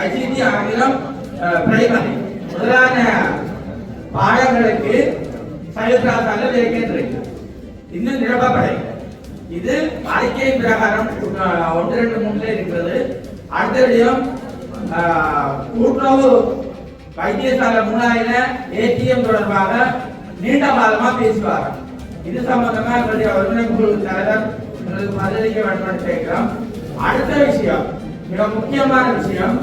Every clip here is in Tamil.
ஐசிடி ஆங்கிலம் பிரைமரி முதலான பாடங்களுக்கு சைவப்பிராசால இருக்கின்றது. இன்னும் நிரப்பப்படை இது அறிக்கை பிரகாரம் 1-2-3 இருக்கிறது. அடுத்த விடயம் கூட்டுறவு வைத்தியசாலை 3000 ஏடிஎம் தொடர்பாக நீண்ட காலமா பேசுவாங்க. இது சம்பந்தமா எங்களுடைய ஒருங்கிணைப்பு தலைவர் பதிலளிக்க வேண்டும் கேட்கிறோம். அடுத்த விஷயம், மிக முக்கியமான விஷயம்,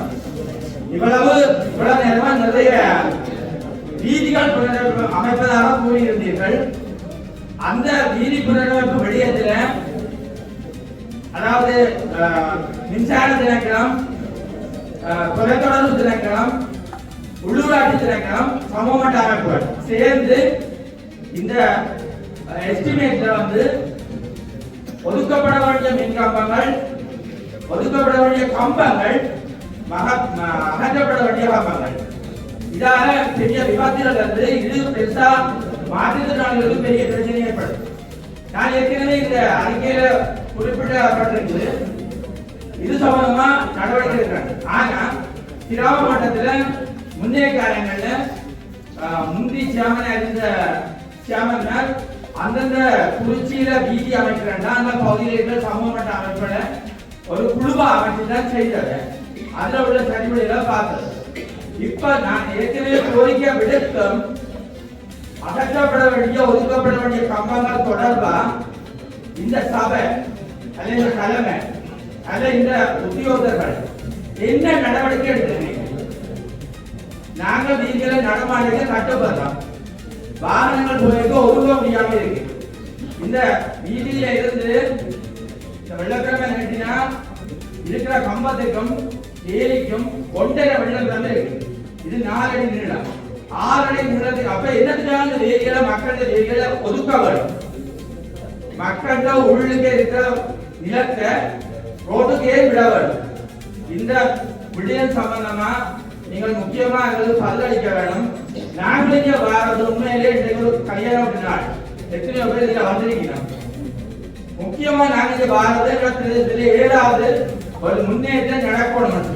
இவ்வளவு நேரமா நிறைய வீதிகள் புனரமைப்பு அமைப்பதாக கூறியிருந்தீர்கள். அந்த வீதி புனரமைப்பு விடயத்தில் அதாவது மின்சார திணைக்களம், தொலைத்தொடர்பு திணைக்களம், உள்ளூராட்சி திணைக்களம், சமூக மட்ட அமைப்புகள் சேர்ந்து இந்த எஸ்டிமேட்ல ஒதுக்கப்பட வேண்டிய மின் கம்பங்கள், ஒதுக்கப்பட வேண்டிய கம்பங்கள், அகற்றப்பட வேண்டிய கம்பங்கள், இதால பெரிய விபத்துகள் வந்து இது பெருசா மாற்றுத்திறனாளிகளுக்கு பெரிய பிரச்சனை ஏற்படும். நான் ஏற்கனவே இந்த அறிக்கையில குறிப்பிடப்பட்டிருக்கு. இது சம்பந்தமா நடவடிக்கை எடுக்கிறாங்க. ஆனா கிராம மட்டத்துல முந்தைய காலங்கள்ல முந்தி சேமனா இருந்த சேமன்கள் அந்தந்த குறிச்சியில வீதி அமைக்கிறேன்னா அந்த பகுதியில் இருக்கிற சமூக மட்ட அமைப்புல ஒரு குழுவா அமைச்சு தான் செய்தது. அதுல உள்ள சரிபடியெல்லாம் பார்த்தது. இப்ப நான் ஏற்கனவே கோரிக்கை விடுத்தும் அகற்றப்பட வேண்டிய ஒதுக்கப்பட வேண்டிய கம்பங்கள் தொடர்பா இந்த சபை அல்ல இந்த தலைமை அல்ல இந்த உத்தியோகர்கள் என்ன நடவடிக்கை எடுத்துருக்கீங்க? நாங்கள் வீதிகளை நடமாடுறதை கட்டுப்படுறோம். வாகனங்கள் போயிருக்க ஒதுக்க முடியாம இருக்கு. இந்த வீதியில இருந்து வெள்ளக்கிழமை நட்டினா இருக்கிற கம்பத்துக்கும் ஏரிக்கும் 1.5 வெள்ளக்கிழமை இருக்கு. இது 4 அடி நீளம், 6 அடி நீளத்துக்கு. அப்ப என்னத்துக்காக வேதிகளை மக்கள் வேதிகளை ஒதுக்க வேண்டும்? மக்கள் உள்ளுக்கு இருக்கிற நிலத்தை ரோட்டுக்கே விட வேண்டும். இந்த விடயம் சம்பந்தமா நீங்கள் முக்கியமா எங்களுக்கு பதிலளிக்க வேணும். நாங்கள் இங்க வாரது உண்மையிலே இன்றைக்கு ஒரு கல்யாண நாள், எத்தனையோ பேர் இதுல வந்திருக்கிறோம். முக்கியமா நாங்கள் இங்க வாரது 7வது ஒரு முன்னேற்றம் நடக்கணும்.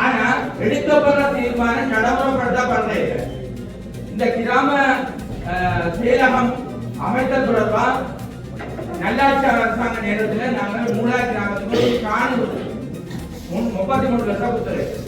ஆனா எடுக்கப்படுற தீர்மானம் நடைமுறைப்படுத்தப்படுறது. இந்த கிராம செயலகம் அமைத்தல் தொடர்பா நல்லாட்சி அரசாங்க நேரத்தில் நாங்கள் மூலா கிராமத்துக்கு 33 லட்சம் கொடுத்துருக்கோம்.